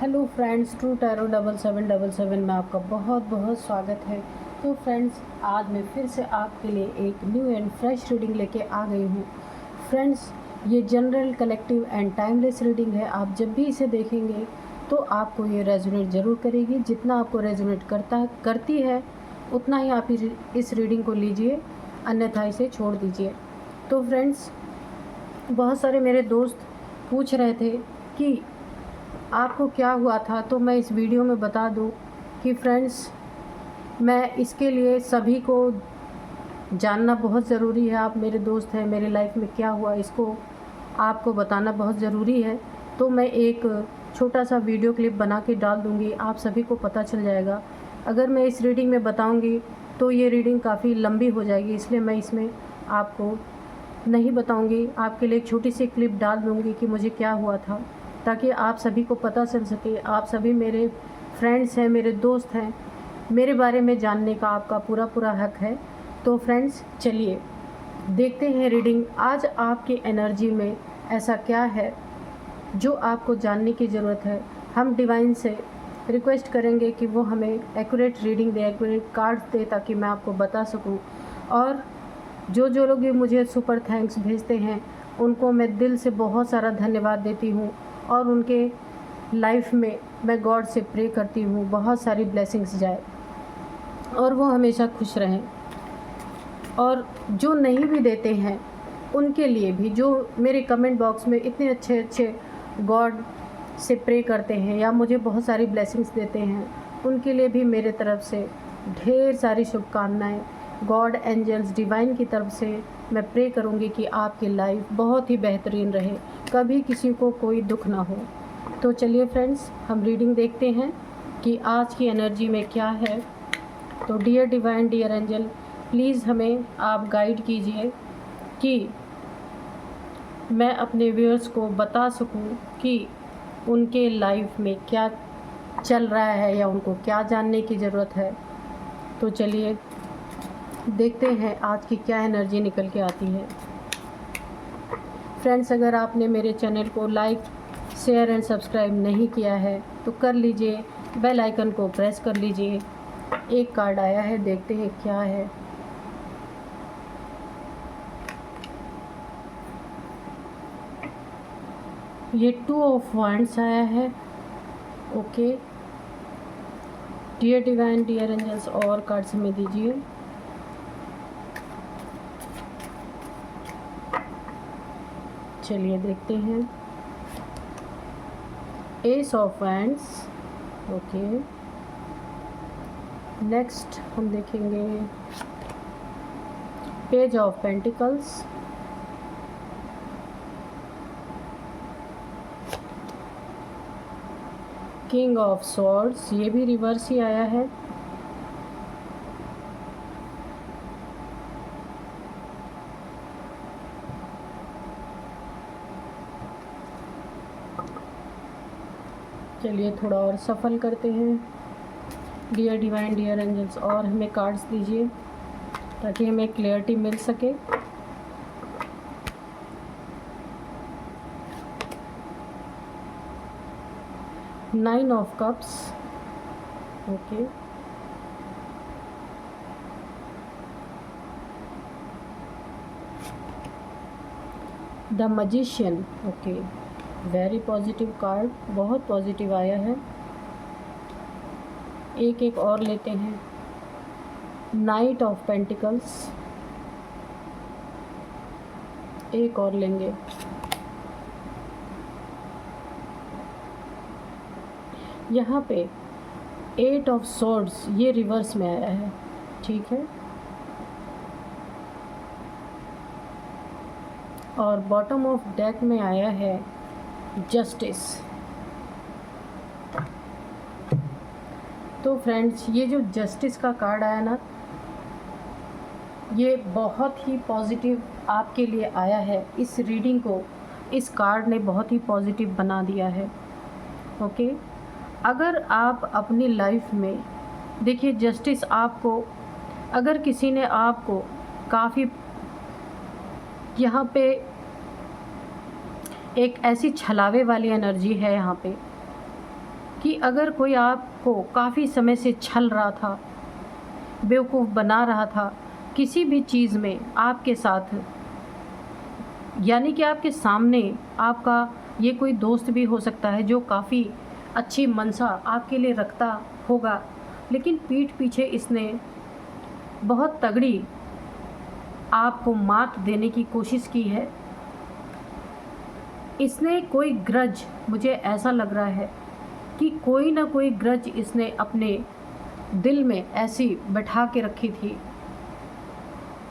Hello friends, true tarot 7777 में आपका बहुत बहुत स्वागत है। तो फ्रेंड्स, आज मैं फिर से आपके लिए एक न्यू एंड फ्रेश रीडिंग लेके आ गई हूँ। फ्रेंड्स, ये general, collective and timeless reading है। आप जब भी इसे देखेंगे तो आपको ये रेजोनेट ज़रूर करेगी। जितना आपको रेजोनेट करती है उतना ही आप इस रीडिंग को लीजिए, अन्यथा इसे छोड़ दीजिए। तो फ्रेंड्स, बहुत सारे मेरे दोस्त पूछ रहे थे कि आपको क्या हुआ था, तो मैं इस वीडियो में बता दूं कि फ्रेंड्स, मैं इसके लिए सभी को जानना बहुत ज़रूरी है। आप मेरे दोस्त हैं, मेरे लाइफ में क्या हुआ इसको आपको बताना बहुत ज़रूरी है। तो मैं एक छोटा सा वीडियो क्लिप बना के डाल दूँगी, आप सभी को पता चल जाएगा। अगर मैं इस रीडिंग में बताऊँगी तो ये रीडिंग काफ़ी लंबी हो जाएगी, इसलिए मैं इसमें आपको नहीं बताऊँगी। आपके लिए एक छोटी सी क्लिप डाल दूँगी कि मुझे क्या हुआ था, ताकि आप सभी को पता चल सके। आप सभी मेरे फ्रेंड्स हैं, मेरे दोस्त हैं, मेरे बारे में जानने का आपका पूरा पूरा हक है। तो फ्रेंड्स, चलिए देखते हैं रीडिंग। आज आपकी एनर्जी में ऐसा क्या है जो आपको जानने की ज़रूरत है। हम डिवाइन से रिक्वेस्ट करेंगे कि वो हमें accurate reading they, accurate cards they, ताकि मैं आपको बता सकूं। और जो लोग भी मुझे सुपर थैंक्स भेजते हैं उनको मैं दिल से बहुत सारा धन्यवाद देती हूँ। और उनके लाइफ में मैं गॉड से प्रे करती हूँ बहुत सारी ब्लेसिंग्स जाए और वो हमेशा खुश रहें। और जो नहीं भी देते हैं उनके लिए भी, जो मेरे कमेंट बॉक्स में इतने अच्छे अच्छे गॉड से प्रे करते हैं या मुझे बहुत सारी ब्लेसिंग्स देते हैं, उनके लिए भी मेरे तरफ से ढेर सारी शुभकामनाएं। गॉड, एंजल्स, डिवाइन की तरफ से मैं प्रे करूंगी कि आपकी लाइफ बहुत ही बेहतरीन रहे, कभी किसी को कोई दुख ना हो। तो चलिए फ्रेंड्स, हम रीडिंग देखते हैं कि आज की एनर्जी में क्या है। तो dear divine, dear angel, please हमें आप गाइड कीजिए कि मैं अपने व्यूअर्स को बता सकूं कि उनके लाइफ में क्या चल रहा है या उनको क्या जानने की ज़रूरत है। तो चलिए देखते हैं आज की क्या एनर्जी निकल के आती है। फ्रेंड्स, अगर आपने मेरे चैनल को लाइक, शेयर एंड सब्सक्राइब नहीं किया है तो कर लीजिए, बेल आइकन को प्रेस कर लीजिए। एक कार्ड आया है, देखते हैं क्या है। ये 2 ऑफ वांड्स आया है। Okay dear divine, dear angels, और कार्ड्स हमें दीजिए। चलिए देखते हैं। Ace of wands. Okay, next हम देखेंगे page of pentacles, king of swords, ये भी रिवर्स ही आया है। चलिए थोड़ा और सफल करते हैं। डियर डिवाइन, डियर एंजल्स, और हमें कार्ड्स दीजिए ताकि हमें क्लियरिटी मिल सके। Nine of cups. Okay, the magician. Okay, very positive card, बहुत पॉजिटिव आया है। एक और लेते हैं। नाइट ऑफ पेंटिकल्स, एक और लेंगे। यहाँ पे 8 ऑफ सॉर्ड्स, ये रिवर्स में आया है। ठीक है, और बॉटम ऑफ डेक में आया है जस्टिस। तो फ्रेंड्स, ये जो जस्टिस का कार्ड आया ना, ये बहुत ही पॉजिटिव आपके लिए आया है। इस रीडिंग को इस कार्ड ने बहुत ही पॉजिटिव बना दिया है। ओके, अगर आप अपनी लाइफ में देखिए, जस्टिस आपको, अगर किसी ने आपको काफ़ी, यहाँ पे एक ऐसी छलावे वाली एनर्जी है यहाँ पे कि अगर कोई आपको काफ़ी समय से छल रहा था, बेवकूफ़ बना रहा था किसी भी चीज़ में आपके साथ, यानी कि आपके सामने आपका ये कोई दोस्त भी हो सकता है जो काफ़ी अच्छी मनसा आपके लिए रखता होगा, लेकिन पीठ पीछे इसने बहुत तगड़ी आपको मात देने की कोशिश की है। इसने कोई ग्रज, मुझे ऐसा लग रहा है कि कोई ना कोई ग्रज इसने अपने दिल में ऐसी बैठा के रखी थी,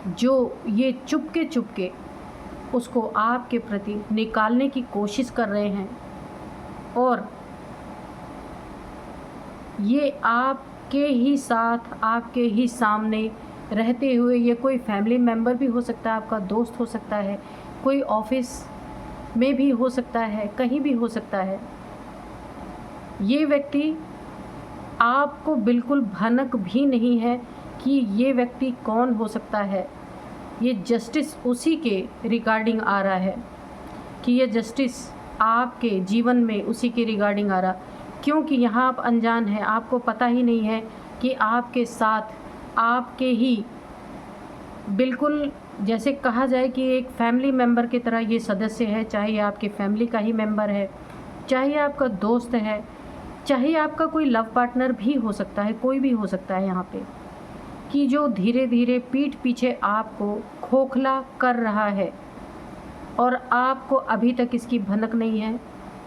जो ये चुपके चुपके उसको आपके प्रति निकालने की कोशिश कर रहे हैं। और ये आपके ही साथ, आपके ही सामने रहते हुए, ये कोई फैमिली मेम्बर भी हो सकता है, आपका दोस्त हो सकता है, कोई ऑफिस में भी हो सकता है, कहीं भी हो सकता है। ये व्यक्ति आपको बिल्कुल भनक भी नहीं है कि ये व्यक्ति कौन हो सकता है। ये जस्टिस उसी के रिगार्डिंग आ रहा है कि ये जस्टिस आपके जीवन में उसी के रिगार्डिंग आ रहा, क्योंकि यहाँ आप अनजान हैं, आपको पता ही नहीं है कि आपके साथ आपके ही बिल्कुल, जैसे कहा जाए कि एक फैमिली मेम्बर की तरह ये सदस्य है, चाहे आपके फैमिली का ही मेम्बर है, चाहे आपका दोस्त है, चाहे आपका कोई लव पार्टनर भी हो सकता है, कोई भी हो सकता है यहाँ पे, कि जो धीरे धीरे पीठ पीछे आपको खोखला कर रहा है और आपको अभी तक इसकी भनक नहीं है।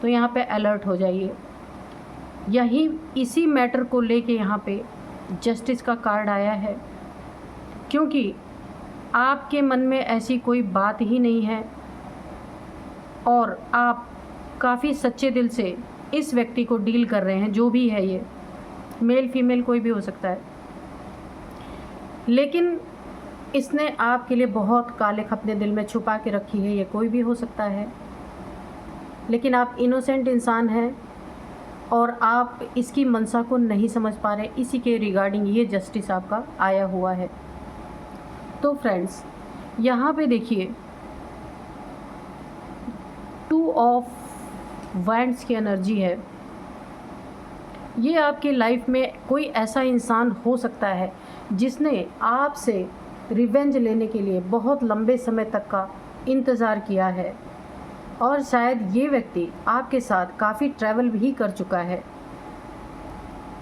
तो यहाँ पे अलर्ट हो जाइए। यही इसी मैटर को लेके यहाँ पे जस्टिस का कार्ड आया है, क्योंकि आपके मन में ऐसी कोई बात ही नहीं है और आप काफ़ी सच्चे दिल से इस व्यक्ति को डील कर रहे हैं, जो भी है, ये मेल फीमेल कोई भी हो सकता है। लेकिन इसने आपके लिए बहुत कालिख अपने दिल में छुपा के रखी है, ये कोई भी हो सकता है। लेकिन आप इनोसेंट इंसान हैं और आप इसकी मनसा को नहीं समझ पा रहे, इसी के रिगार्डिंग ये जस्टिस आपका आया हुआ है। तो फ्रेंड्स, यहाँ पे देखिए 2 ऑफ वैंड्स की एनर्जी है। ये आपकी लाइफ में कोई ऐसा इंसान हो सकता है जिसने आपसे रिवेंज लेने के लिए बहुत लंबे समय तक का इंतज़ार किया है, और शायद ये व्यक्ति आपके साथ काफ़ी ट्रैवल भी कर चुका है,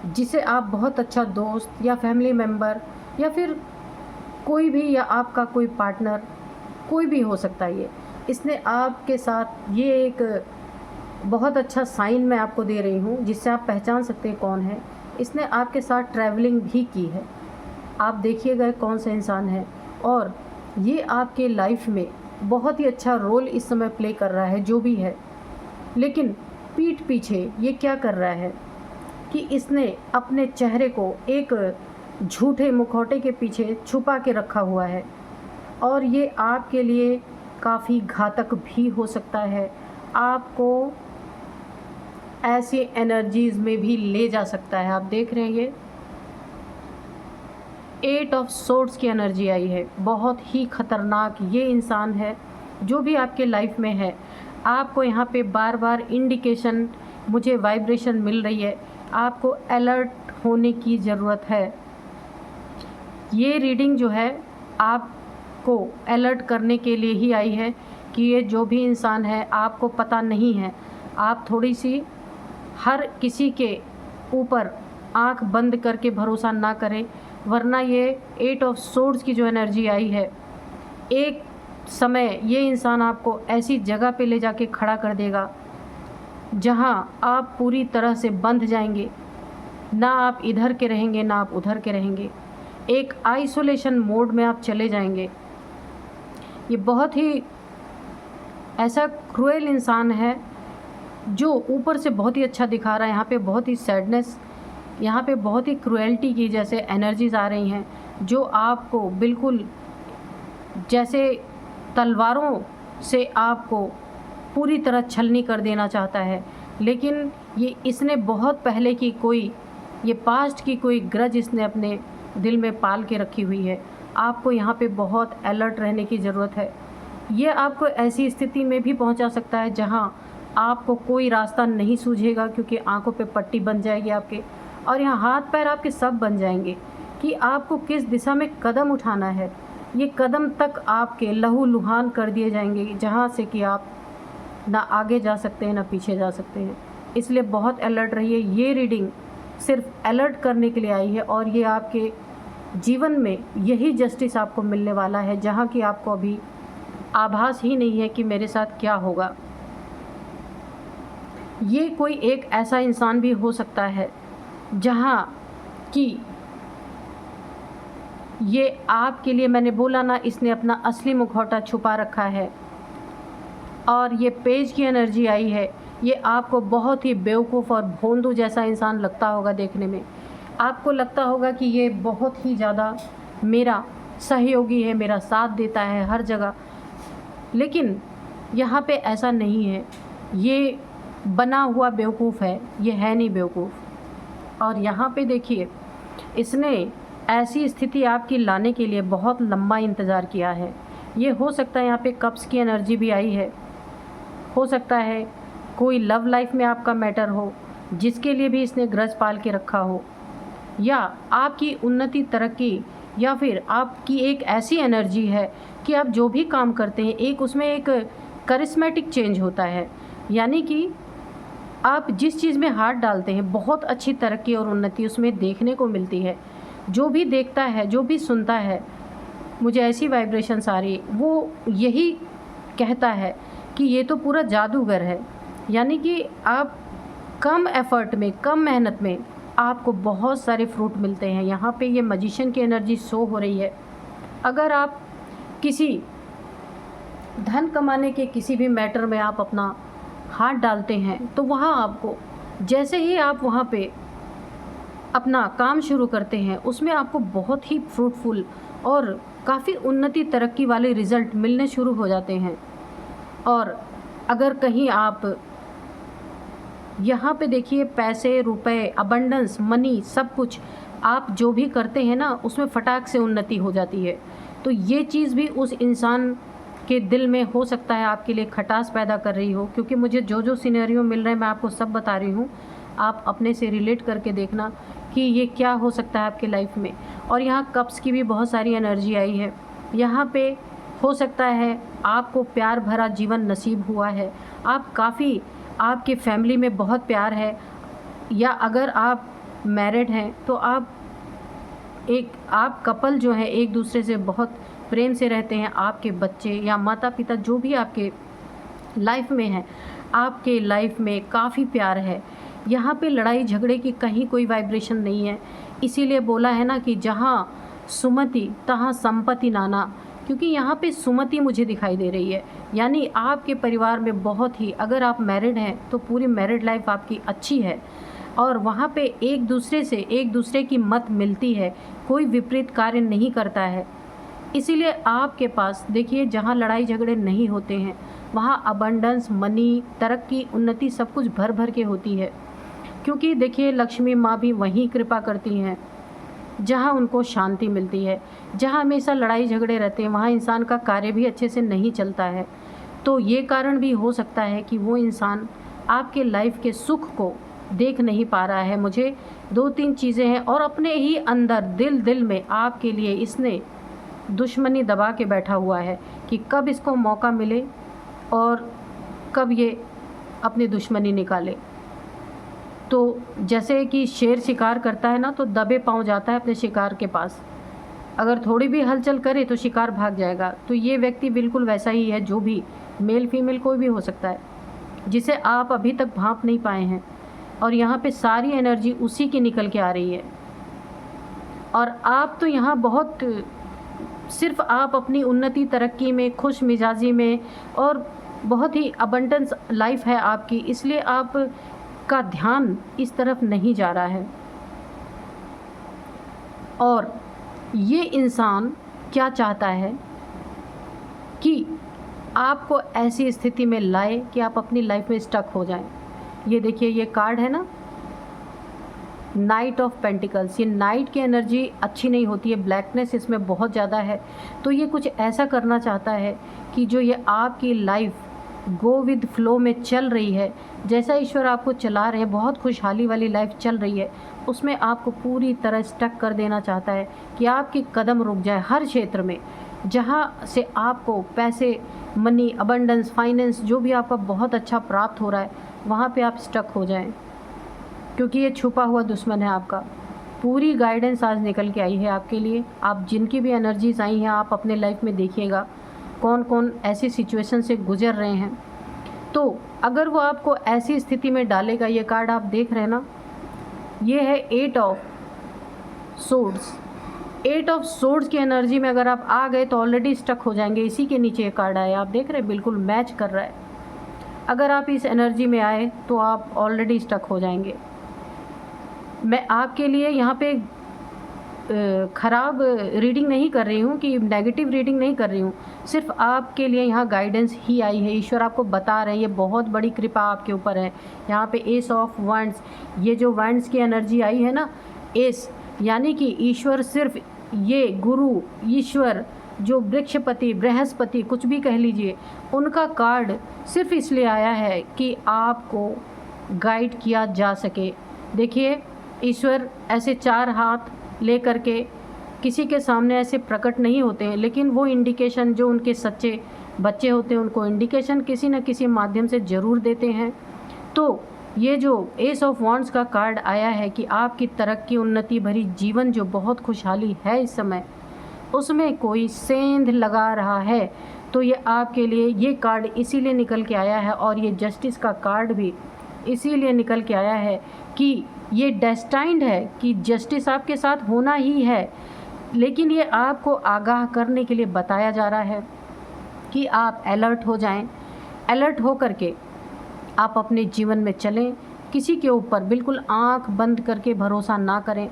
जिसे आप बहुत अच्छा दोस्त या फैमिली मेम्बर या फिर कोई भी, या आपका कोई पार्टनर, कोई भी हो सकता है। ये इसने आपके साथ, ये एक बहुत अच्छा साइन मैं आपको दे रही हूँ जिससे आप पहचान सकते हैं कौन है। इसने आपके साथ ट्रैवलिंग भी की है। आप देखिएगा कौन सा इंसान है, और ये आपके लाइफ में बहुत ही अच्छा रोल इस समय प्ले कर रहा है, जो भी है। लेकिन पीठ पीछे ये क्या कर रहा है कि इसने अपने चेहरे को एक झूठे मुखौटे के पीछे छुपा के रखा हुआ है, और ये आपके लिए काफ़ी घातक भी हो सकता है। आपको ऐसी एनर्जीज़ में भी ले जा सकता है। आप देख रहे हैं ये 8 ऑफ सोर्ड्स की एनर्जी आई है। बहुत ही ख़तरनाक ये इंसान है जो भी आपके लाइफ में है। आपको यहाँ पे बार बार इंडिकेशन, मुझे वाइब्रेशन मिल रही है, आपको अलर्ट होने की ज़रूरत है। ये रीडिंग जो है आपको अलर्ट करने के लिए ही आई है कि ये जो भी इंसान है, आपको पता नहीं है। आप थोड़ी सी हर किसी के ऊपर आंख बंद करके भरोसा ना करें, वरना ये 8 ऑफ सोर्ड्स की जो एनर्जी आई है, एक समय ये इंसान आपको ऐसी जगह पे ले जाके खड़ा कर देगा जहां आप पूरी तरह से बंध जाएंगे। ना आप इधर के रहेंगे, ना आप उधर के रहेंगे। एक आइसोलेशन मोड में आप चले जाएंगे। ये बहुत ही ऐसा क्रूएल इंसान है जो ऊपर से बहुत ही अच्छा दिखा रहा है। यहाँ पे बहुत ही सैडनेस, यहाँ पे बहुत ही क्रूएल्टी की जैसे एनर्जीज़ आ रही हैं, जो आपको बिल्कुल जैसे तलवारों से आपको पूरी तरह छलनी कर देना चाहता है। लेकिन ये इसने बहुत पहले की कोई, ये पास्ट की कोई ग्रज इसने अपने दिल में पाल के रखी हुई है। आपको यहाँ पे बहुत अलर्ट रहने की ज़रूरत है। ये आपको ऐसी स्थिति में भी पहुँचा सकता है जहाँ आपको कोई रास्ता नहीं सूझेगा, क्योंकि आँखों पे पट्टी बन जाएगी आपके, और यहाँ हाथ पैर आपके सब बन जाएंगे कि आपको किस दिशा में कदम उठाना है। ये कदम तक आपके लहूलुहान कर दिए जाएंगे, जहाँ से कि आप ना आगे जा सकते हैं ना पीछे जा सकते हैं। इसलिए बहुत अलर्ट रहिए। ये रीडिंग सिर्फ अलर्ट करने के लिए आई है, और ये आपके जीवन में यही जस्टिस आपको मिलने वाला है, जहाँ कि आपको अभी आभास ही नहीं है कि मेरे साथ क्या होगा। ये कोई एक ऐसा इंसान भी हो सकता है जहाँ कि ये आपके लिए, मैंने बोला ना, इसने अपना असली मुखौटा छुपा रखा है। और ये पेज की एनर्जी आई है। ये आपको बहुत ही बेवकूफ़ और भोंदू जैसा इंसान लगता होगा देखने में। आपको लगता होगा कि ये बहुत ही ज़्यादा मेरा सहयोगी है, मेरा साथ देता है हर जगह, लेकिन यहाँ पे ऐसा नहीं है। ये बना हुआ बेवकूफ़ है, ये है नहीं बेवकूफ़। और यहाँ पे देखिए, इसने ऐसी स्थिति आपकी लाने के लिए बहुत लंबा इंतज़ार किया है। ये हो सकता है यहाँ पे कप्स की एनर्जी भी आई है। हो सकता है कोई लव लाइफ में आपका मैटर हो, जिसके लिए भी इसने ग्रज पाल के रखा हो, या आपकी उन्नति, तरक्की, या फिर आपकी एक ऐसी एनर्जी है कि आप जो भी काम करते हैं एक उसमें एक करिश्मेटिक चेंज होता है। यानी कि आप जिस चीज़ में हाथ डालते हैं बहुत अच्छी तरक्की और उन्नति उसमें देखने को मिलती है। जो भी देखता है, जो भी सुनता है, मुझे ऐसी वाइब्रेशंस आ रही, वो यही कहता है कि ये तो पूरा जादूगर है। यानी कि आप कम एफर्ट में, कम मेहनत में आपको बहुत सारे फ्रूट मिलते हैं। यहाँ पे ये मैजिशियन की एनर्जी शो हो रही है। अगर आप किसी धन कमाने के किसी भी मैटर में आप अपना हाथ डालते हैं, तो वहाँ आपको, जैसे ही आप वहाँ पे अपना काम शुरू करते हैं, उसमें आपको बहुत ही फ्रूटफुल और काफ़ी उन्नति, तरक्की वाले रिज़ल्ट मिलने शुरू हो जाते हैं। और अगर कहीं आप यहाँ पे देखिए, पैसे, रुपए, अबंडेंस, मनी, सब कुछ आप जो भी करते हैं ना, उसमें फटाक से उन्नति हो जाती है। तो ये चीज़ भी उस इंसान के दिल में हो सकता है आपके लिए खटास पैदा कर रही हो, क्योंकि मुझे जो जो सिनेरियो मिल रहे हैं मैं आपको सब बता रही हूँ। आप अपने से रिलेट करके देखना कि ये क्या हो सकता है आपके लाइफ में। और यहाँ कप्स की भी बहुत सारी एनर्जी आई है। यहाँ पे हो सकता है आपको प्यार भरा जीवन नसीब हुआ है। आप काफ़ी, आपके फैमिली में बहुत प्यार है, या अगर आप मैरिड हैं तो आप कपल जो है एक दूसरे से बहुत प्रेम से रहते हैं। आपके बच्चे या माता पिता जो भी आपके लाइफ में हैं, आपके लाइफ में काफ़ी प्यार है। यहाँ पे लड़ाई झगड़े की कहीं कोई वाइब्रेशन नहीं है। इसीलिए बोला है ना कि जहाँ सुमति तहाँ संपत्ति नाना, क्योंकि यहाँ पे सुमति मुझे दिखाई दे रही है। यानी आपके परिवार में बहुत ही, अगर आप मैरिड हैं तो पूरी मैरिड लाइफ आपकी अच्छी है, और वहाँ पे एक दूसरे की मत मिलती है, कोई विपरीत कार्य नहीं करता है। इसीलिए आपके पास देखिए, जहाँ लड़ाई झगड़े नहीं होते हैं वहाँ अबंडेंस, मनी, तरक्की, उन्नति सब कुछ भर भर के होती है। क्योंकि देखिए, लक्ष्मी माँ भी वहीं कृपा करती हैं जहाँ उनको शांति मिलती है। जहाँ हमेशा लड़ाई झगड़े रहते हैं वहाँ इंसान का कार्य भी अच्छे से नहीं चलता है। तो ये कारण भी हो सकता है कि वो इंसान आपके लाइफ के सुख को देख नहीं पा रहा है। मुझे 2-3 चीज़ें हैं, और अपने ही अंदर दिल में आपके लिए इसने दुश्मनी दबा के बैठा हुआ है कि कब इसको मौका मिले और कब ये अपनी दुश्मनी निकाले। तो जैसे कि शेर शिकार करता है ना, तो दबे पाँव जाता है अपने शिकार के पास। अगर थोड़ी भी हलचल करे तो शिकार भाग जाएगा। तो ये व्यक्ति बिल्कुल वैसा ही है, जो भी मेल फीमेल कोई भी हो सकता है, जिसे आप अभी तक भांप नहीं पाए हैं। और यहाँ पे सारी एनर्जी उसी की निकल के आ रही है। और आप तो यहाँ बहुत, सिर्फ आप अपनी उन्नति, तरक्की में, खुश मिजाजी में, और बहुत ही अबंडेंस लाइफ है आपकी, इसलिए आप का ध्यान इस तरफ नहीं जा रहा है। और ये इंसान क्या चाहता है कि आपको ऐसी स्थिति में लाए कि आप अपनी लाइफ में स्टक हो जाएं। ये देखिए, ये कार्ड है ना, नाइट ऑफ पेंटिकल्स। ये नाइट की एनर्जी अच्छी नहीं होती है, ब्लैकनेस इसमें बहुत ज़्यादा है। तो ये कुछ ऐसा करना चाहता है कि जो ये आपकी लाइफ गो विद फ्लो में चल रही है, जैसा ईश्वर आपको चला रहे हैं, बहुत खुशहाली वाली लाइफ चल रही है, उसमें आपको पूरी तरह स्टक कर देना चाहता है कि आपके कदम रुक जाए हर क्षेत्र में। जहाँ से आपको पैसे, मनी, अबंडेंस, फाइनेंस जो भी आपका बहुत अच्छा प्राप्त हो रहा है, वहाँ पे आप स्टक हो जाएं, क्योंकि ये छुपा हुआ दुश्मन है आपका। पूरी गाइडेंस आज निकल के आई है आपके लिए। आप जिनकी भी एनर्जीज आई हैं, आप अपने लाइफ में देखिएगा कौन कौन ऐसी सिचुएशन से गुजर रहे हैं। तो अगर वो आपको ऐसी स्थिति में डालेगा, ये कार्ड आप देख रहे हैं ना, ये है 8 ऑफ सोर्ड्स। 8 ऑफ सोर्ड्स की एनर्जी में अगर आप आ गए तो ऑलरेडी स्टक हो जाएंगे। इसी के नीचे ये कार्ड आया, आप देख रहे हैं, बिल्कुल मैच कर रहा है। अगर आप इस एनर्जी में आए तो आप ऑलरेडी स्टक हो जाएंगे। मैं आपके लिए यहाँ पे ख़राब रीडिंग नहीं कर रही हूँ, कि नेगेटिव रीडिंग नहीं कर रही हूँ, सिर्फ आपके लिए यहाँ गाइडेंस ही आई है। ईश्वर आपको बता रहे हैं, ये बहुत बड़ी कृपा आपके ऊपर है। यहाँ पे एस ऑफ वंड्स, ये जो वंड्स की एनर्जी आई है ना, एस यानी कि ईश्वर, सिर्फ ये गुरु, ईश्वर जो वृक्षपति, बृहस्पति, कुछ भी कह लीजिए, उनका कार्ड सिर्फ इसलिए आया है कि आपको गाइड किया जा सके। देखिए, ईश्वर ऐसे 4 हाथ ले करके किसी के सामने ऐसे प्रकट नहीं होते हैं, लेकिन वो इंडिकेशन जो उनके सच्चे बच्चे होते हैं, उनको इंडिकेशन किसी न किसी माध्यम से ज़रूर देते हैं। तो ये जो एस ऑफ वॉन्ड्स का कार्ड आया है कि आपकी तरक्की, उन्नति भरी जीवन जो बहुत खुशहाली है इस समय, उसमें कोई सेंध लगा रहा है। तो ये आपके लिए ये कार्ड इसीलिए निकल के आया है, और ये जस्टिस का कार्ड भी इसीलिए निकल के आया है कि ये डेस्टाइंड है कि जस्टिस आपके साथ होना ही है। लेकिन ये आपको आगाह करने के लिए बताया जा रहा है कि आप अलर्ट हो जाएं। अलर्ट हो करके आप अपने जीवन में चलें, किसी के ऊपर बिल्कुल आंख बंद करके भरोसा ना करें।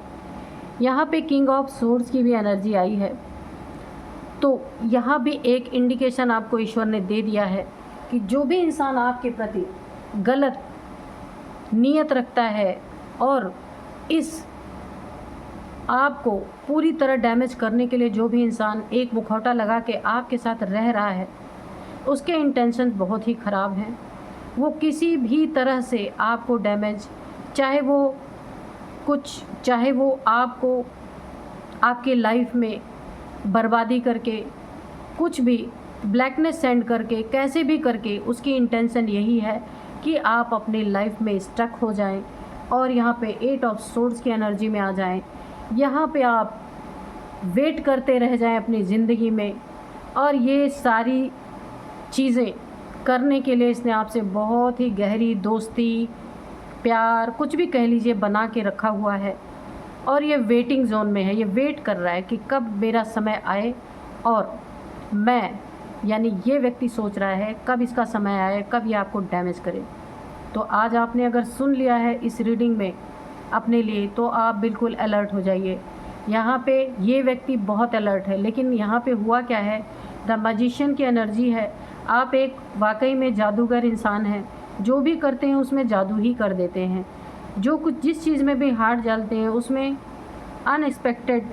यहाँ पे किंग ऑफ सोर्ड्स की भी एनर्जी आई है, तो यहाँ भी एक इंडिकेशन आपको ईश्वर ने दे दिया है कि जो भी इंसान आपके प्रति गलत नीयत रखता है और इस आपको पूरी तरह डैमेज करने के लिए जो भी इंसान एक मुखौटा लगा के आपके साथ रह रहा है, उसके इंटेंशन बहुत ही ख़राब हैं। वो किसी भी तरह से आपको डैमेज, चाहे वो आपको आपके लाइफ में बर्बादी करके, कुछ भी ब्लैकनेस सेंड करके, कैसे भी करके, उसकी इंटेंशन यही है कि आप अपनी लाइफ में स्टक हो जाएं और यहाँ पे 8 ऑफ सोर्ड्स की एनर्जी में आ जाएं। यहाँ पे आप वेट करते रह जाएं अपनी ज़िंदगी में, और ये सारी चीज़ें करने के लिए इसने आपसे बहुत ही गहरी दोस्ती, प्यार, कुछ भी कह लीजिए, बना के रखा हुआ है। और ये वेटिंग जोन में है, ये वेट कर रहा है कि कब मेरा समय आए और मैं, यानी ये व्यक्ति सोच रहा है कब इसका समय आए, कब ये आपको डैमेज करे। तो आज आपने अगर सुन लिया है इस रीडिंग में अपने लिए, तो आप बिल्कुल अलर्ट हो जाइए। यहाँ पे ये व्यक्ति बहुत अलर्ट है, लेकिन यहाँ पे हुआ क्या है, द मैजिशियन की एनर्जी है। आप एक वाकई में जादूगर इंसान हैं, जो भी करते हैं उसमें जादू ही कर देते हैं। जो कुछ जिस चीज़ में भी हाथ डालते हैं उसमें अनएक्सपेक्टेड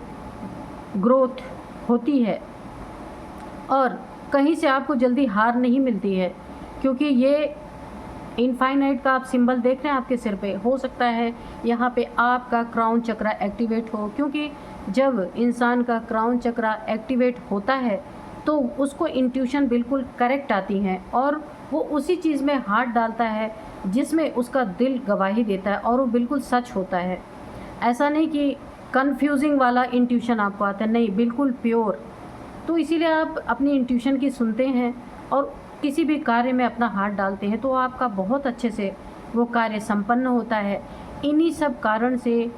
ग्रोथ होती है, और कहीं से आपको जल्दी हार नहीं मिलती है, क्योंकि ये इनफाइनाइट का आप सिंबल देख रहे हैं आपके सिर पे। हो सकता है यहाँ पे आपका क्राउन चक्रा एक्टिवेट हो, क्योंकि जब इंसान का क्राउन चक्रा एक्टिवेट होता है तो उसको इंट्यूशन बिल्कुल करेक्ट आती हैं, और वो उसी चीज़ में हाथ डालता है जिसमें उसका दिल गवाही देता है, और वो बिल्कुल सच होता है। ऐसा नहीं कि कन्फ्यूजिंग वाला इंट्यूशन आपको आता है, नहीं, बिल्कुल प्योर। तो इसीलिए आप अपनी इंट्यूशन की सुनते हैं और किसी भी कार्य में अपना हाथ डालते हैं, तो आपका बहुत अच्छे से वो कार्य संपन्न होता है। इन्हीं सब कारण से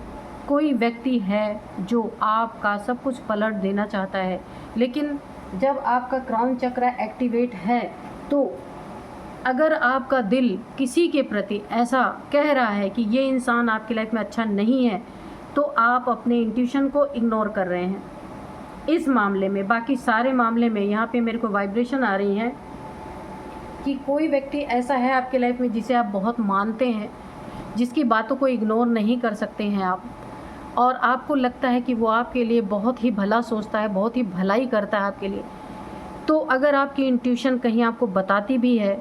कोई व्यक्ति है जो आपका सब कुछ पलट देना चाहता है, लेकिन जब आपका क्राउन चक्र एक्टिवेट है, तो अगर आपका दिल किसी के प्रति ऐसा कह रहा है कि ये इंसान आपकी लाइफ में अच्छा नहीं है, तो आप अपने इंट्यूशन को इग्नोर कर रहे हैं इस मामले में। बाकी सारे मामले में यहाँ पे मेरे को वाइब्रेशन आ रही हैं कि कोई व्यक्ति ऐसा है आपके लाइफ में जिसे आप बहुत मानते हैं, जिसकी बातों को इग्नोर नहीं कर सकते हैं आप, और आपको लगता है कि वो आपके लिए बहुत ही भला सोचता है, बहुत ही भलाई करता है आपके लिए। तो अगर आपकी इंट्यूशन कहीं आपको बताती भी है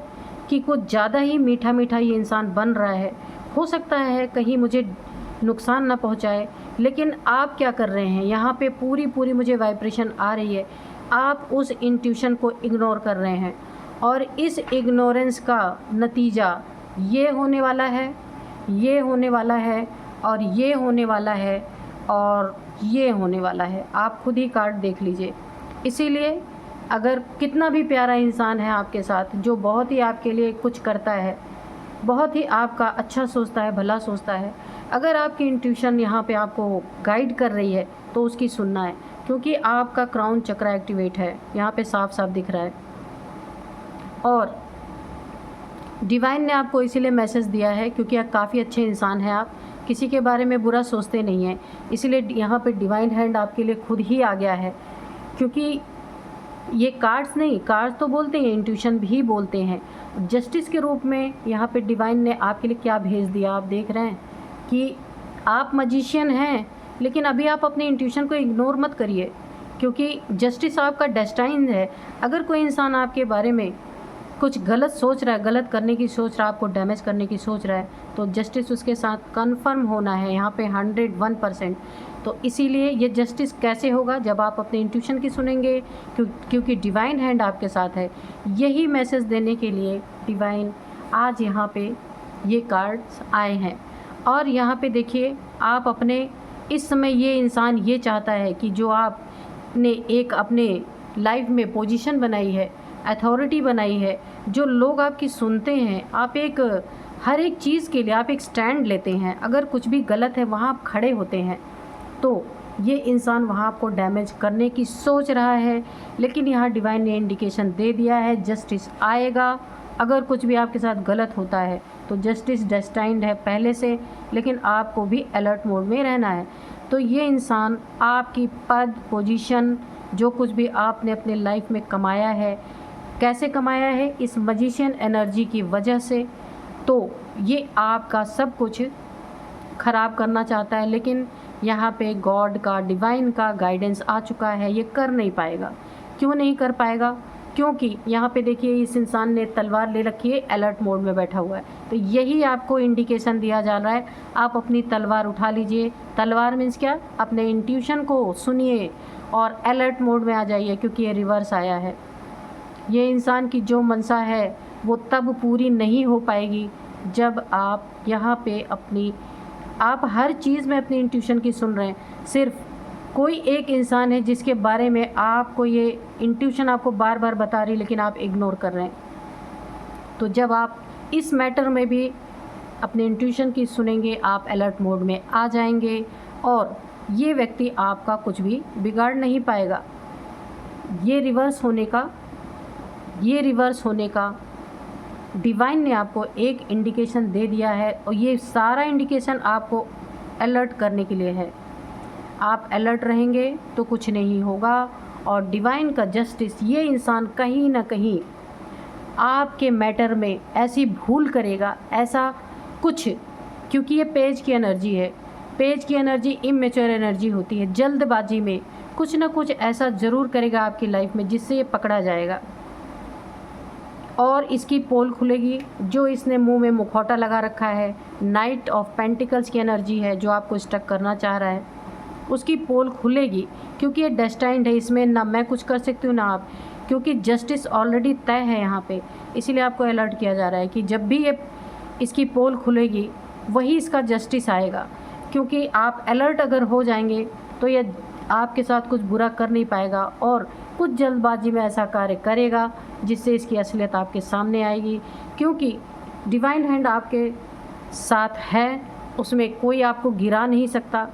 कि कुछ ज़्यादा ही मीठा मीठा ये इंसान बन रहा है। हो सकता है कहीं मुझे नुकसान ना पहुंचाए, लेकिन आप क्या कर रहे हैं, यहाँ पे पूरी पूरी मुझे वाइब्रेशन आ रही है, आप उस इंट्यूशन को इग्नोर कर रहे हैं और इस इग्नोरेंस का नतीजा ये होने वाला है, ये होने वाला है और ये होने वाला है और ये होने वाला है। आप खुद ही कार्ड देख लीजिए। इसीलिए अगर कितना भी प्यारा इंसान है आपके साथ, जो बहुत ही आपके लिए कुछ करता है, बहुत ही आपका अच्छा सोचता है, भला सोचता है, अगर आपकी इंट्यूशन यहाँ पे आपको गाइड कर रही है तो उसकी सुनना है, क्योंकि आपका क्राउन चक्र एक्टिवेट है, यहाँ पे साफ साफ दिख रहा है। और डिवाइन ने आपको इसीलिए मैसेज दिया है क्योंकि आप काफ़ी अच्छे इंसान हैं, आप किसी के बारे में बुरा सोचते नहीं हैं, इसीलिए यहाँ पे डिवाइन हैंड आपके लिए खुद ही आ गया है। क्योंकि ये कार्ड्स नहीं, कार्ड्स तो बोलते हैं, इंट्यूशन भी बोलते हैं। जस्टिस के रूप में यहाँ पे डिवाइन ने आपके लिए क्या भेज दिया, आप देख रहे हैं कि आप मजिशियन हैं, लेकिन अभी आप अपने इंट्यूशन को इग्नोर मत करिए, क्योंकि जस्टिस आपका डेस्टाइन है। अगर कोई इंसान आपके बारे में कुछ गलत सोच रहा है, गलत करने की सोच रहा है, आपको डैमेज करने की सोच रहा है, तो जस्टिस उसके साथ कंफर्म होना है यहाँ पे 101%। तो इसीलिए ये जस्टिस कैसे होगा, जब आप अपने इंट्यूशन की सुनेंगे, क्योंकि डिवाइन हैंड आपके साथ है। यही मैसेज देने के लिए डिवाइन आज यहाँ पे ये कार्ड्स आए हैं। और यहाँ पे देखिए, आप अपने इस समय ये इंसान ये चाहता है कि जो आपने एक अपने लाइफ में पोजीशन बनाई है, अथॉरिटी बनाई है, जो लोग आपकी सुनते हैं, आप एक हर एक चीज़ के लिए आप एक स्टैंड लेते हैं, अगर कुछ भी गलत है वहाँ आप खड़े होते हैं, तो ये इंसान वहाँ आपको डैमेज करने की सोच रहा है। लेकिन यहाँ डिवाइन ने इंडिकेशन दे दिया है, जस्टिस आएगा। अगर कुछ भी आपके साथ गलत होता है तो जस्टिस डेस्टाइंड है पहले से, लेकिन आपको भी अलर्ट मोड में रहना है। तो ये इंसान आपकी पद, पोजीशन, जो कुछ भी आपने अपने लाइफ में कमाया है, कैसे कमाया है, इस मजिशियन एनर्जी की वजह से, तो ये आपका सब कुछ ख़राब करना चाहता है। लेकिन यहाँ पे गॉड का, डिवाइन का गाइडेंस आ चुका है, ये कर नहीं पाएगा। क्यों नहीं कर पाएगा? क्योंकि यहाँ पे देखिए, इस इंसान ने तलवार ले रखी है, अलर्ट मोड में बैठा हुआ है। तो यही आपको इंडिकेशन दिया जा रहा है, आप अपनी तलवार उठा लीजिए। तलवार मीन्स क्या? अपने इंट्यूशन को सुनिए और अलर्ट मोड में आ जाइए, क्योंकि ये रिवर्स आया है। ये इंसान की जो मनसा है वो तब पूरी नहीं हो पाएगी जब आप यहाँ पे आप हर चीज़ में अपनी इंट्यूशन की सुन रहे हैं। सिर्फ कोई एक इंसान है जिसके बारे में आपको ये इंट्यूशन आपको बार बार बता रही, लेकिन आप इग्नोर कर रहे हैं। तो जब आप इस मैटर में भी अपने इंट्यूशन की सुनेंगे, आप अलर्ट मोड में आ जाएंगे और ये व्यक्ति आपका कुछ भी बिगाड़ नहीं पाएगा। ये रिवर्स होने का डिवाइन ने आपको एक इंडिकेशन दे दिया है, और ये सारा इंडिकेशन आपको अलर्ट करने के लिए है। आप अलर्ट रहेंगे तो कुछ नहीं होगा। और डिवाइन का जस्टिस, ये इंसान कहीं ना कहीं आपके मैटर में ऐसी भूल करेगा, ऐसा कुछ, क्योंकि ये पेज की एनर्जी है। पेज की एनर्जी इमेच्योर एनर्जी होती है। जल्दबाजी में कुछ ना कुछ ऐसा ज़रूर करेगा आपकी लाइफ में जिससे ये पकड़ा जाएगा और इसकी पोल खुलेगी। जो इसने मुंह में मुखौटा लगा रखा है, नाइट ऑफ पेंटिकल्स की एनर्जी है, जो आपको स्टक करना चाह रहा है, उसकी पोल खुलेगी, क्योंकि ये डेस्टाइंड है। इसमें ना मैं कुछ कर सकती हूँ ना आप, क्योंकि जस्टिस ऑलरेडी तय है यहाँ पे। इसीलिए आपको अलर्ट किया जा रहा है कि जब भी ये इसकी पोल खुलेगी वही इसका जस्टिस आएगा। क्योंकि आप अलर्ट अगर हो जाएंगे तो ये आपके साथ कुछ बुरा कर नहीं पाएगा और कुछ जल्दबाजी में ऐसा कार्य करेगा जिससे इसकी असलियत आपके सामने आएगी। क्योंकि डिवाइन हैंड आपके साथ है, उसमें कोई आपको गिरा नहीं सकता,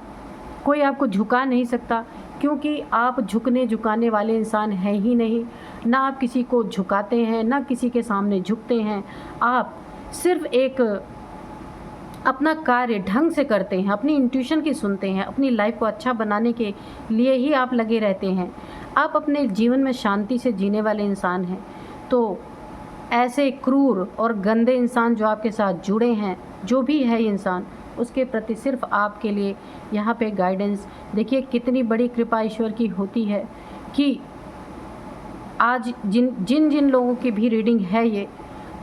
कोई आपको झुका नहीं सकता, क्योंकि आप झुकाने वाले इंसान हैं ही नहीं। ना आप किसी को झुकाते हैं, ना किसी के सामने झुकते हैं। आप सिर्फ एक अपना कार्य ढंग से करते हैं, अपनी इंट्यूशन की सुनते हैं, अपनी लाइफ को अच्छा बनाने के लिए ही आप लगे रहते हैं। आप अपने जीवन में शांति से जीने वाले इंसान हैं। तो ऐसे क्रूर और गंदे इंसान जो आपके साथ जुड़े हैं, जो भी है इंसान, उसके प्रति सिर्फ आपके लिए यहाँ पे गाइडेंस। देखिए कितनी बड़ी कृपा ईश्वर की होती है कि आज जिन लोगों की भी रीडिंग है ये,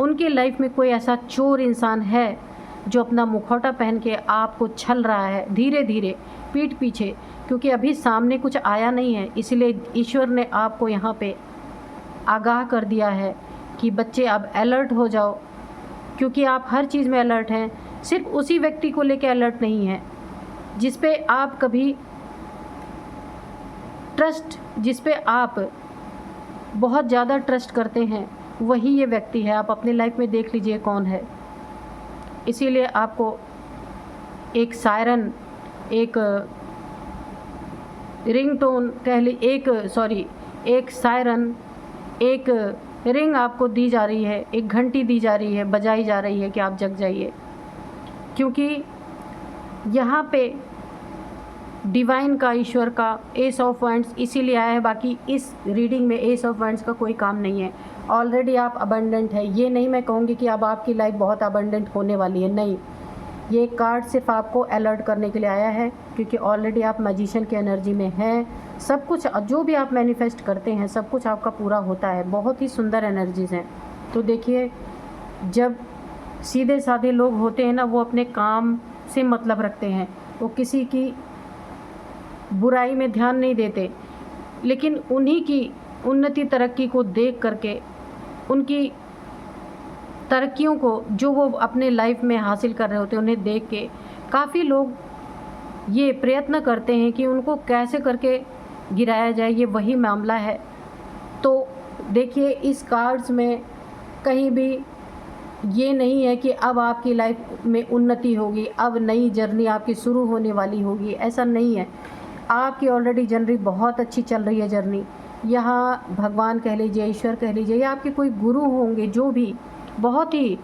उनकी लाइफ में कोई ऐसा चोर इंसान है जो अपना मुखौटा पहन के आपको छल रहा है धीरे धीरे पीठ पीछे, क्योंकि अभी सामने कुछ आया नहीं है, इसलिए ईश्वर ने आपको यहाँ पे आगाह कर दिया है कि बच्चे अब अलर्ट हो जाओ, क्योंकि आप हर चीज़ में अलर्ट हैं। सिर्फ उसी व्यक्ति को लेकर अलर्ट नहीं है जिस पे आप कभी जिस पे आप बहुत ज़्यादा ट्रस्ट करते हैं, वही ये व्यक्ति है। आप अपनी लाइफ में देख लीजिए कौन है। इसीलिए आपको एक सायरन, एक रिंगटोन कह ली, एक सायरन, एक रिंग आपको दी जा रही है, एक घंटी दी जा रही है, बजाई जा रही है कि आप जग जाइए, क्योंकि यहाँ पे डिवाइन का, ईश्वर का एस ऑफ वैंड्स इसीलिए आया है। बाकी इस रीडिंग में एस ऑफ वैंड्स का कोई काम नहीं है। ऑलरेडी आप अबंडेंट है। ये नहीं मैं कहूँगी कि अब आपकी लाइफ बहुत अबंडेंट होने वाली है, नहीं। ये कार्ड सिर्फ आपको अलर्ट करने के लिए आया है, क्योंकि ऑलरेडी आप मैजिशियन की एनर्जी में हैं। सब कुछ जो भी आप मैनिफेस्ट करते हैं सब कुछ आपका पूरा होता है। बहुत ही सुंदर एनर्जीज़ हैं। तो देखिए, जब सीधे साधे लोग होते हैं ना, वो अपने काम से मतलब रखते हैं, वो किसी की बुराई में ध्यान नहीं देते, लेकिन उन्हीं की उन्नति तरक्की को देख करके, उनकी तरक्कियों को जो वो अपने लाइफ में हासिल कर रहे होते हैं, उन्हें देख के काफ़ी लोग ये प्रयत्न करते हैं कि उनको कैसे करके गिराया जाए। ये वही मामला है। तो देखिए, इस कार्ड्स में कहीं भी ये नहीं है कि अब आपकी लाइफ में उन्नति होगी, अब नई जर्नी आपकी शुरू होने वाली होगी, ऐसा नहीं है। आपकी ऑलरेडी जर्नी बहुत अच्छी चल रही है। जर्नी यहाँ भगवान कह लीजिए, ईश्वर कह लीजिए, या आपके कोई गुरु होंगे, जो भी बहुत ही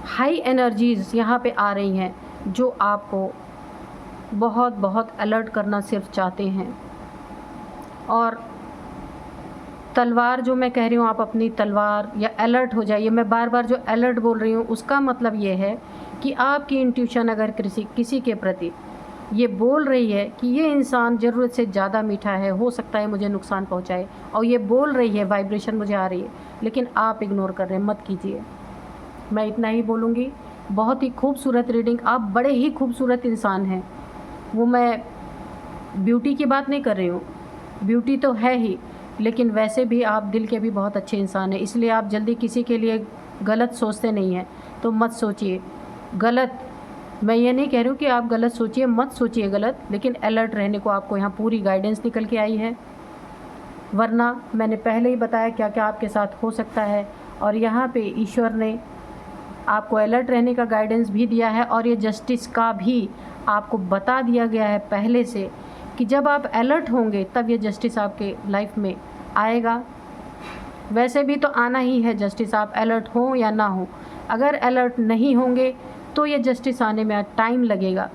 हाई एनर्जीज़ यहाँ पे आ रही हैं, जो आपको बहुत बहुत अलर्ट करना सिर्फ चाहते हैं। और तलवार जो मैं कह रही हूँ, आप अपनी तलवार या अलर्ट हो जाइए। मैं बार बार जो अलर्ट बोल रही हूँ उसका मतलब ये है कि आपकी इंट्यूशन अगर किसी के प्रति ये बोल रही है कि ये इंसान ज़रूरत से ज़्यादा मीठा है, हो सकता है मुझे नुकसान पहुँचाए, और ये बोल रही है, वाइब्रेशन मुझे आ रही है, लेकिन आप इग्नोर कर रहे हैं, मत कीजिए। मैं इतना ही बोलूँगी। बहुत ही खूबसूरत रीडिंग। आप बड़े ही खूबसूरत इंसान हैं। वो मैं ब्यूटी की बात नहीं कर रही हूँ, ब्यूटी तो है ही, लेकिन वैसे भी आप दिल के भी बहुत अच्छे इंसान हैं। इसलिए आप जल्दी किसी के लिए गलत सोचते नहीं हैं, तो मत सोचिए गलत। मैं ये नहीं कह रही हूँ कि आप गलत सोचिए, मत सोचिए गलत, लेकिन अलर्ट रहने को आपको यहाँ पूरी गाइडेंस निकल के आई है। वरना मैंने पहले ही बताया क्या क्या आपके साथ हो सकता है, और यहाँ पे ईश्वर ने आपको अलर्ट रहने का गाइडेंस भी दिया है, और ये जस्टिस का भी आपको बता दिया गया है पहले से कि जब आप अलर्ट होंगे तब ये जस्टिस आपके लाइफ में आएगा। वैसे भी तो आना ही है जस्टिस, आप अलर्ट हो या ना हो। अगर अलर्ट नहीं होंगे तो ये जस्टिस आने में टाइम लगेगा।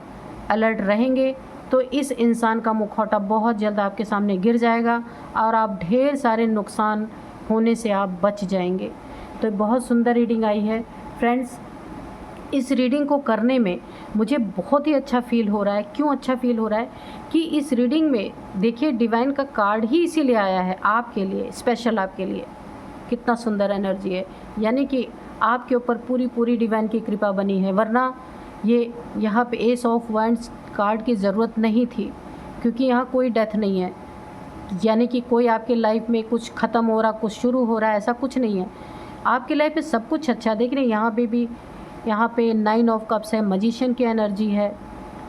अलर्ट रहेंगे तो इस इंसान का मुखौटा बहुत जल्द आपके सामने गिर जाएगा और आप ढेर सारे नुकसान होने से आप बच जाएंगे। तो बहुत सुंदर रीडिंग आई है फ्रेंड्स। इस रीडिंग को करने में मुझे बहुत ही अच्छा फील हो रहा है। क्यों अच्छा फील हो रहा है कि इस रीडिंग में देखिए डिवाइन का कार्ड ही इसीलिए आया है आपके लिए, स्पेशल आपके लिए। कितना सुंदर एनर्जी है, यानी कि आपके ऊपर पूरी पूरी डिवाइन की कृपा बनी है। वरना ये यहाँ पे एस ऑफ वैंड्स कार्ड की ज़रूरत नहीं थी, क्योंकि यहाँ कोई डेथ नहीं है, यानी कि कोई आपके लाइफ में कुछ ख़त्म हो रहा, कुछ शुरू हो रहा है, ऐसा कुछ नहीं है। आपकी लाइफ में सब कुछ अच्छा। देख रहे हैं यहाँ पे भी, यहाँ पे 9 ऑफ कप्स है, मैजिशियन की एनर्जी है,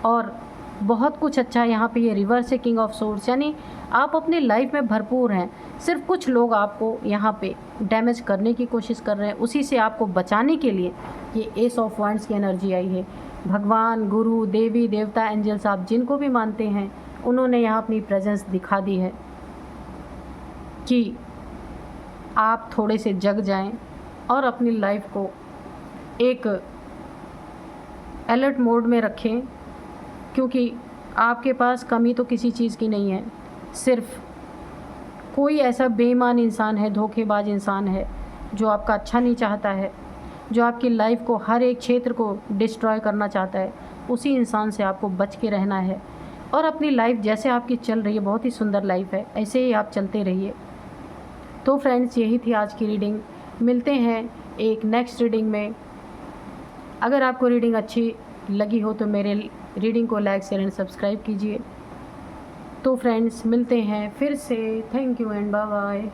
और बहुत कुछ अच्छा है। यहाँ पे ये रिवर्स है, किंग ऑफ सोर्ड्स, यानी आप अपनी लाइफ में भरपूर हैं। सिर्फ कुछ लोग आपको यहाँ पे डैमेज करने की कोशिश कर रहे हैं, उसी से आपको बचाने के लिए ये एस ऑफ वैंड्स की एनर्जी आई है। भगवान, गुरु, देवी देवता, एंजल्स, आप जिनको भी मानते हैं, उन्होंने यहाँ अपनी प्रेजेंस दिखा दी है कि आप थोड़े से जग जाएं और अपनी लाइफ को एक अलर्ट मोड में रखें, क्योंकि आपके पास कमी तो किसी चीज़ की नहीं है। सिर्फ कोई ऐसा बेईमान इंसान है, धोखेबाज इंसान है, जो आपका अच्छा नहीं चाहता है, जो आपकी लाइफ को, हर एक क्षेत्र को डिस्ट्रॉय करना चाहता है। उसी इंसान से आपको बच के रहना है और अपनी लाइफ जैसे आपकी चल रही है, बहुत ही सुंदर लाइफ है, ऐसे ही आप चलते रहिए। तो फ्रेंड्स, यही थी आज की रीडिंग। मिलते हैं एक नेक्स्ट रीडिंग में। अगर आपको रीडिंग अच्छी लगी हो तो मेरे रीडिंग को लाइक शेयर एंड सब्सक्राइब कीजिए। तो फ्रेंड्स मिलते हैं फिर से। Thank you and bye bye.